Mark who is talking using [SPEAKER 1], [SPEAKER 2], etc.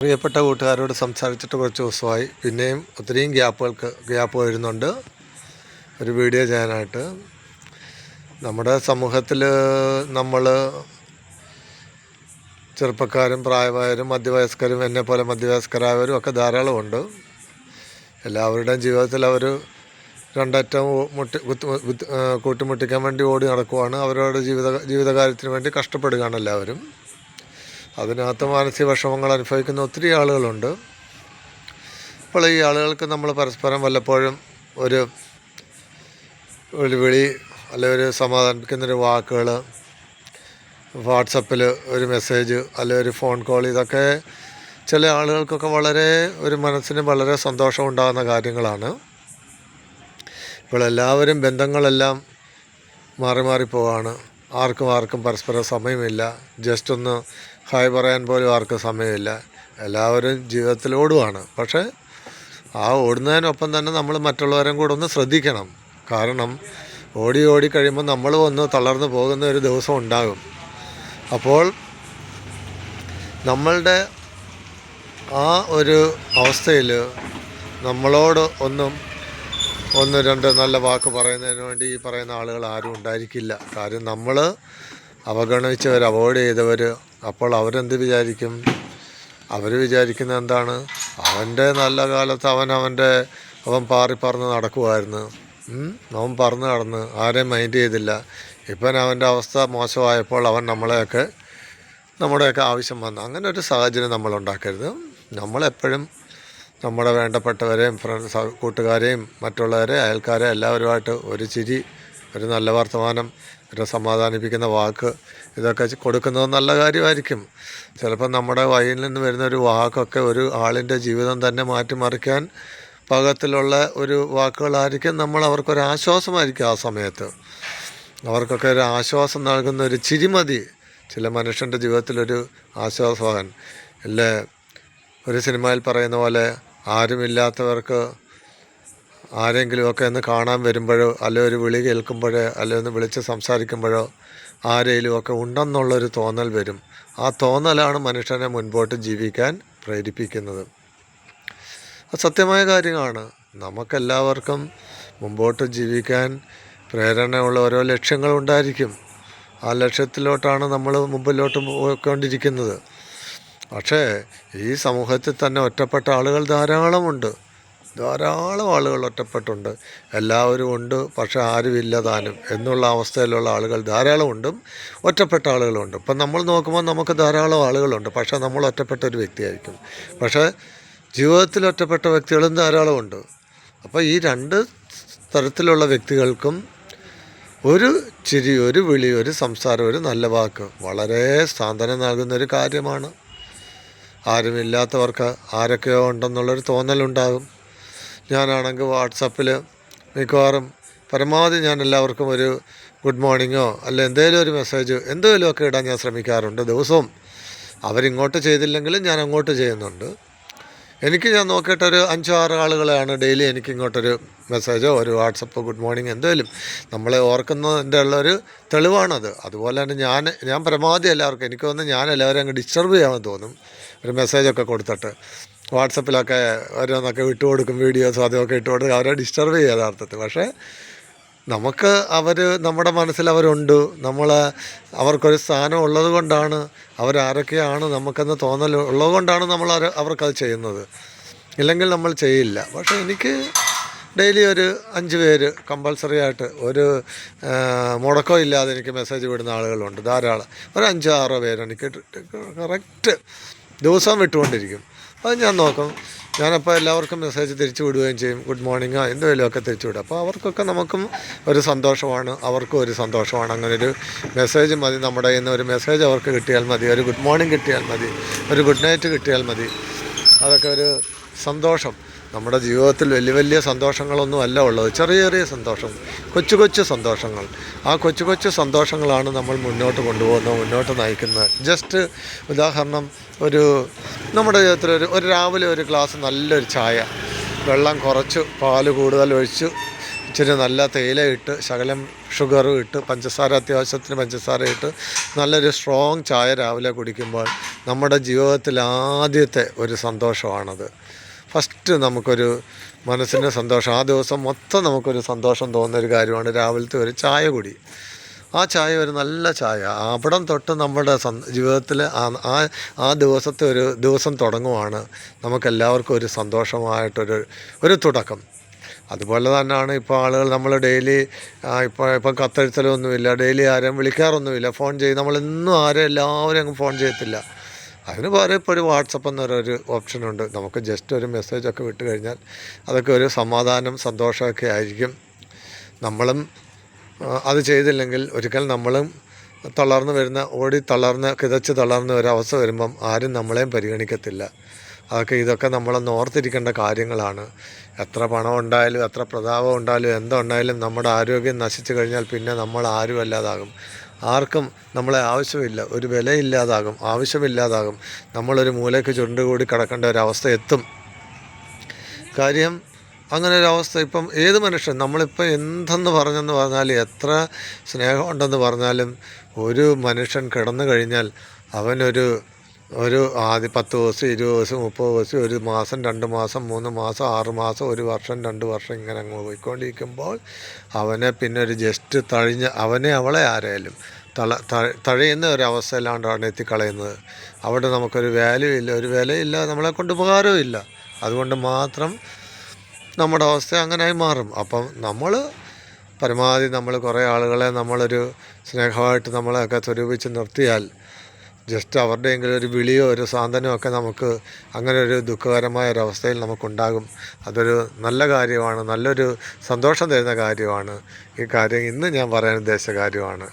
[SPEAKER 1] പ്രിയപ്പെട്ട കൂട്ടുകാരോട് സംസാരിച്ചിട്ട് കുറച്ച് ദിവസമായി. പിന്നെയും ഒത്തിരിയും ഗ്യാപ്പ് വരുന്നുണ്ട് ഒരു വീഡിയോ ചെയ്യാനായിട്ട്. നമ്മുടെ സമൂഹത്തിൽ നമ്മൾ ചെറുപ്പക്കാരും പ്രായമായവരും മധ്യവയസ്കരും എന്നെപ്പോലെ മധ്യവയസ്കരായവരും ഒക്കെ ധാരാളമുണ്ട്. എല്ലാവരുടെയും ജീവിതത്തിൽ അവർ രണ്ടറ്റം കൂട്ടിമുട്ടിക്കാൻ വേണ്ടി ഓടി നടക്കുവാണ്. അവരുടെ ജീവിതകാര്യത്തിന് വേണ്ടി കഷ്ടപ്പെടുകയാണ് എല്ലാവരും. അതിനകത്ത് മാനസിക വിഷമങ്ങൾ അനുഭവിക്കുന്ന ഒത്തിരി ആളുകളുണ്ട്. അപ്പോൾ ഈ ആളുകൾക്ക് നമ്മൾ പരസ്പരം വല്ലപ്പോഴും ഒരു വിളി അല്ലെങ്കിൽ ഒരു സമാധാനിപ്പിക്കുന്നൊരു വാക്കുകൾ, വാട്സപ്പിൽ ഒരു മെസ്സേജ് അല്ലെങ്കിൽ ഒരു ഫോൺ കോൾ, ഇതൊക്കെ ചില ആളുകൾക്കൊക്കെ വളരെ ഒരു മനസ്സിന് വളരെ സന്തോഷം ഉണ്ടാകുന്ന കാര്യങ്ങളാണ്. ഇപ്പോൾ എല്ലാവരും ബന്ധങ്ങളെല്ലാം മാറി മാറിപ്പോവാണ്. ആർക്കും പരസ്പരം സമയമില്ല. ജസ്റ്റ് ഒന്ന് ഹായ് പറയാൻ പോലും ആർക്കും സമയമില്ല. എല്ലാവരും ജീവിതത്തിൽ ഓടുവാണ്. പക്ഷേ ആ ഓടുന്നതിനൊപ്പം തന്നെ നമ്മൾ മറ്റുള്ളവരും കൂടെ ഒന്ന് ശ്രദ്ധിക്കണം. കാരണം ഓടി കഴിയുമ്പോൾ നമ്മൾ ഒന്ന് തളർന്നു പോകുന്ന ഒരു ദിവസം ഉണ്ടാകും. അപ്പോൾ നമ്മളുടെ ആ ഒരു അവസ്ഥയിൽ നമ്മളോട് ഒന്ന് രണ്ട് നല്ല വാക്ക് പറയുന്നതിന് വേണ്ടി ഈ പറയുന്ന ആളുകൾ ആരും ഉണ്ടായിരിക്കില്ല. കാര്യം നമ്മൾ അവഗണിച്ചവർ, അവോയ്ഡ് ചെയ്തവർ, അപ്പോൾ അവരെന്ത് വിചാരിക്കും? അവർ വിചാരിക്കുന്നത് എന്താണ്? അവൻ്റെ നല്ല കാലത്ത് അവൻ പാറിപ്പറന്ന് നടക്കുമായിരുന്നു. അവൻ പറന്ന് നടന്ന് ആരെയും മൈൻഡ് ചെയ്തില്ല. ഇപ്പം അവൻ്റെ അവസ്ഥ മോശമായപ്പോൾ അവൻ നമ്മുടെയൊക്കെ ആവശ്യം വന്നു. അങ്ങനെ ഒരു സാഹചര്യം നമ്മൾ ഉണ്ടാക്കരുത്. നമ്മളെപ്പോഴും നമ്മുടെ വേണ്ടപ്പെട്ടവരെയും കൂട്ടുകാരെയും മറ്റുള്ളവരെ അയൽക്കാരെ എല്ലാവരുമായിട്ട് ഒരു ചിരി, ഒരു നല്ല വർത്തമാനം, ഒരു സമാധാനിപ്പിക്കുന്ന വാക്ക്, ഇതൊക്കെ കൊടുക്കുന്നത് നല്ല കാര്യമായിരിക്കും. ചിലപ്പോൾ നമ്മുടെ വായിൽ നിന്ന് വരുന്ന ഒരു വാക്കൊക്കെ ഒരു ആളിൻ്റെ ജീവിതം തന്നെ മാറ്റിമറിക്കാൻ പാകത്തിലുള്ള ഒരു വാക്കുകളായിരിക്കും. അവർക്കൊരു ആശ്വാസമായിരിക്കും. ആ സമയത്ത് അവർക്കൊക്കെ ഒരു ആശ്വാസം നൽകുന്ന ഒരു ചിരി മതി ചില മനുഷ്യൻ്റെ ജീവിതത്തിലൊരു ആശ്വാസമാകാൻ. അല്ലേ ഒരു സിനിമയിൽ പറയുന്ന പോലെ, ആരുമില്ലാത്തവർക്ക് ആരെങ്കിലുമൊക്കെ ഒന്ന് കാണാൻ വരുമ്പോഴോ അല്ലെങ്കിൽ ഒരു വിളി കേൾക്കുമ്പോഴോ അല്ലെങ്കിൽ ഒന്ന് വിളിച്ച് സംസാരിക്കുമ്പോഴോ ആരെങ്കിലുമൊക്കെ ഉണ്ടെന്നുള്ളൊരു തോന്നൽ വരും. ആ തോന്നലാണ് മനുഷ്യനെ മുൻപോട്ട് ജീവിക്കാൻ പ്രേരിപ്പിക്കുന്നത്. അത് സത്യമായ കാര്യമാണ്. നമുക്കെല്ലാവർക്കും മുമ്പോട്ട് ജീവിക്കാൻ പ്രേരണയുള്ള ഓരോ ലക്ഷ്യങ്ങളുണ്ടായിരിക്കും. ആ ലക്ഷ്യത്തിലോട്ടാണ് നമ്മൾ മുമ്പിലോട്ട് പോയിക്കൊണ്ടിരിക്കുന്നത്. പക്ഷേ ഈ സമൂഹത്തിൽ തന്നെ ഒറ്റപ്പെട്ട ആളുകൾ ധാരാളം ആളുകൾ ഒറ്റപ്പെട്ടുണ്ട്. എല്ലാവരും ഉണ്ട്, പക്ഷേ ആരുമില്ല താനും എന്നുള്ള അവസ്ഥയിലുള്ള ആളുകൾ ധാരാളമുണ്ട്. ഒറ്റപ്പെട്ട ആളുകളുണ്ട്. ഇപ്പം നമ്മൾ നോക്കുമ്പോൾ നമുക്ക് ധാരാളം ആളുകളുണ്ട്, പക്ഷേ നമ്മൾ ഒറ്റപ്പെട്ട ഒരു വ്യക്തിയായിരിക്കും. പക്ഷേ ജീവിതത്തിൽ ഒറ്റപ്പെട്ട വ്യക്തികളും ധാരാളമുണ്ട്. അപ്പോൾ ഈ രണ്ട് തരത്തിലുള്ള വ്യക്തികൾക്കും ഒരു ചിരി, ഒരു വിളി, ഒരു സംസാരം, ഒരു നല്ല വാക്ക് വളരെ സാന്ത്വനം നൽകുന്നൊരു കാര്യമാണ്. ആരുമില്ലാത്തവർക്ക് ആരൊക്കെയോ ഉണ്ടെന്നുള്ളൊരു തോന്നലുണ്ടാകും. ഞാനാണെങ്കിൽ വാട്സപ്പിൽ മിക്കവാറും പരമാവധി ഞാൻ എല്ലാവർക്കും ഒരു ഗുഡ് മോർണിംഗോ അല്ല എന്തെങ്കിലും ഒരു മെസ്സേജ് എന്തെങ്കിലുമൊക്കെ ഇടാൻ ഞാൻ ശ്രമിക്കാറുണ്ട് ദിവസവും. അവരിങ്ങോട്ട് ചെയ്തില്ലെങ്കിലും ഞാൻ അങ്ങോട്ട് ചെയ്യുന്നുണ്ട്. ഞാൻ നോക്കിയിട്ടൊരു 5-6 ആളുകളെയാണ് ഡെയിലി എനിക്കിങ്ങോട്ടൊരു മെസ്സേജോ ഒരു വാട്സപ്പ് ഗുഡ് മോർണിംഗ് എന്തെങ്കിലും നമ്മളെ ഓർക്കുന്നതിൻ്റെ ഉള്ളൊരു തെളിവാണത്. അതുപോലെ തന്നെ ഞാൻ പരമാവധി എല്ലാവർക്കും എനിക്ക് തോന്നുന്നു ഞാൻ എല്ലാവരും അങ്ങ് ഡിസ്റ്റർബ് ചെയ്യാമെന്ന് തോന്നും. ഒരു മെസ്സേജൊക്കെ കൊടുത്തിട്ട് വാട്സപ്പിലൊക്കെ ഓരോന്നൊക്കെ കൊടുക്കും, വീഡിയോസും അതൊക്കെ കൊടുക്കും. അവരെ ഡിസ്റ്റർബ് ചെയ്യുക യഥാർത്ഥത്തിൽ. പക്ഷേ നമുക്ക് നമ്മുടെ മനസ്സിൽ അവരുണ്ട്. അവർക്കൊരു സ്ഥാനം ഉള്ളത് കൊണ്ടാണ്, അവരാരൊക്കെയാണ് നമുക്കെന്ന് തോന്നൽ ഉള്ളത് കൊണ്ടാണ് അവർക്കത് ചെയ്യുന്നത്. ഇല്ലെങ്കിൽ നമ്മൾ ചെയ്യില്ല. പക്ഷേ എനിക്ക് ഡെയിലി ഒരു 5 പേര് കമ്പൾസറി ആയിട്ട് ഒരു മുടക്കം ഇല്ലാതെ എനിക്ക് മെസ്സേജ് വിടുന്ന ആളുകളുണ്ട് ധാരാളം. ഒരു 5-6 പേര് എനിക്ക് കറക്റ്റ് ദിവസം വിട്ടുകൊണ്ടിരിക്കും. അത് ഞാൻ നോക്കും. ഞാനപ്പോൾ എല്ലാവർക്കും മെസ്സേജ് തിരിച്ചു വിടുകയും ചെയ്യും. ഗുഡ് മോർണിംഗോ എന്തെങ്കിലുമൊക്കെ തിരിച്ചു വിടും. അപ്പോൾ അവർക്കൊക്കെ നമുക്കും ഒരു സന്തോഷമാണ്, അവർക്കും ഒരു സന്തോഷമാണ്. അങ്ങനെ ഒരു മെസ്സേജ് മതി. നമ്മുടെ കയ്യിൽ നിന്ന് ഒരു മെസ്സേജ് അവർക്ക് കിട്ടിയാൽ മതി, ഒരു ഗുഡ് മോർണിംഗ് കിട്ടിയാൽ മതി, ഒരു ഗുഡ് നൈറ്റ് കിട്ടിയാൽ മതി. അതൊക്കെ ഒരു സന്തോഷം. നമ്മുടെ ജീവിതത്തിൽ വലിയ സന്തോഷങ്ങളൊന്നും അല്ല ഉള്ളത്. ചെറിയ സന്തോഷം, കൊച്ചു സന്തോഷങ്ങൾ. ആ കൊച്ചു സന്തോഷങ്ങളാണ് നമ്മൾ മുന്നോട്ട് കൊണ്ടുപോകുന്നത്, മുന്നോട്ട് നയിക്കുന്നത്. ജസ്റ്റ് ഉദാഹരണം, നമ്മുടെ ജീവിതത്തിൽ ഒരു രാവിലെ ഒരു ഗ്ലാസ് നല്ലൊരു ചായ, വെള്ളം കുറച്ച് പാല് കൂടുതൽ ഒഴിച്ച് ഇച്ചിരി നല്ല തേയില ഇട്ട് ശകലം ഷുഗറും ഇട്ട് പഞ്ചസാര അത്യാവശ്യത്തിന് പഞ്ചസാര ഇട്ട് നല്ലൊരു സ്ട്രോങ് ചായ രാവിലെ കുടിക്കുമ്പോൾ നമ്മുടെ ജീവിതത്തിൽ ആദ്യത്തെ ഒരു സന്തോഷമാണത്. ഫസ്റ്റ് നമുക്കൊരു മനസ്സിന് സന്തോഷം, ആ ദിവസം മൊത്തം നമുക്കൊരു സന്തോഷം തോന്നുന്നൊരു കാര്യമാണ് രാവിലത്തെ ഒരു ചായ കുടി. ആ ചായ ഒരു നല്ല ചായ, അവിടം തൊട്ട് നമ്മുടെ ജീവിതത്തിൽ ആ ദിവസത്തെ ഒരു ദിവസം തുടങ്ങുവാണ് നമുക്കെല്ലാവർക്കും ഒരു സന്തോഷമായിട്ടൊരു തുടക്കം. അതുപോലെ തന്നെയാണ് ഇപ്പോൾ ആളുകൾ നമ്മൾ ഡെയിലി ഇപ്പം കത്തെഴുത്തലൊന്നുമില്ല, ഡെയിലി ആരെയും വിളിക്കാറൊന്നുമില്ല, ഫോൺ ചെയ്യും. നമ്മളെന്നും എല്ലാവരും അങ്ങ് ഫോൺ ചെയ്യത്തില്ല. അതിന് പകരം ഇപ്പോൾ ഒരു വാട്സപ്പ് എന്നൊരു ഓപ്ഷനുണ്ട്. നമുക്ക് ജസ്റ്റ് ഒരു മെസ്സേജൊക്കെ വിട്ട് കഴിഞ്ഞാൽ അതൊക്കെ ഒരു സമാധാനം സന്തോഷമൊക്കെ ആയിരിക്കും. നമ്മളും അത് ചെയ്തില്ലെങ്കിൽ ഒരിക്കൽ നമ്മളും കിതച്ച് തളർന്ന ഒരവസ്ഥ വരുമ്പം ആരും നമ്മളെയും പരിഗണിക്കത്തില്ല. ഇതൊക്കെ നമ്മളൊന്ന് ഓർത്തിരിക്കേണ്ട കാര്യങ്ങളാണ്. എത്ര പണം ഉണ്ടായാലും എത്ര പ്രതാപം ഉണ്ടായാലും എന്തുണ്ടായാലും നമ്മുടെ ആരോഗ്യം നശിച്ചു കഴിഞ്ഞാൽ പിന്നെ നമ്മൾ ആരുമല്ലാതാകും. ആർക്കും നമ്മളെ ആവശ്യമില്ല, ഒരു വിലയില്ലാതാകും, ആവശ്യമില്ലാതാകും. നമ്മളൊരു മൂലയ്ക്ക് ചുരുണ്ടുകൂടി കിടക്കേണ്ട ഒരവസ്ഥ എത്തും. കാര്യം അങ്ങനെ ഒരവസ്ഥ ഇപ്പം ഏത് മനുഷ്യൻ നമ്മളിപ്പോൾ എന്തെന്ന് പറഞ്ഞാൽ എത്ര സ്നേഹമുണ്ടെന്ന് പറഞ്ഞാലും ഒരു മനുഷ്യൻ കിടന്നു കഴിഞ്ഞാൽ അവനൊരു ആദ്യ 10 ദിവസം 20 ദിവസം 30 ദിവസം, ഒരു മാസം 2 മാസം 3 മാസം 6 മാസം 1 വർഷം 2 വർഷം ഇങ്ങനെ അങ്ങ് പോയിക്കൊണ്ടിരിക്കുമ്പോൾ അവനെ പിന്നെ ഒരു ജസ്റ്റ് അവളെ ആരായാലും തഴയുന്ന ഒരവസ്ഥയിലാണ്ടാണ് എത്തിക്കളയുന്നത്. അവിടെ നമുക്കൊരു വാല്യൂ ഇല്ല, ഒരു വിലയില്ല, നമ്മളെ കൊണ്ട് ഉപകാരവും ഇല്ല. അതുകൊണ്ട് മാത്രം നമ്മുടെ അവസ്ഥ അങ്ങനെയായി മാറും. അപ്പം നമ്മൾ പരമാവധി കുറേ ആളുകളെ നമ്മളൊരു സ്നേഹമായിട്ട് നമ്മളെയൊക്കെ സ്വരൂപിച്ച് നിർത്തിയാൽ ജസ്റ്റ് അവരുടെയെങ്കിലും ഒരു വിളിയോ ഒരു സാന്ത്വനമോ ഒക്കെ നമുക്ക് അങ്ങനെ ഒരു ദുഃഖകരമായ ഒരവസ്ഥയിൽ നമുക്കുണ്ടാകും. അതൊരു നല്ല കാര്യമാണ്, നല്ലൊരു സന്തോഷം തരുന്ന കാര്യമാണ്. ഈ കാര്യം ഇന്ന് ഞാൻ പറയാൻ ഉദ്ദേശിച്ച കാര്യമാണ്.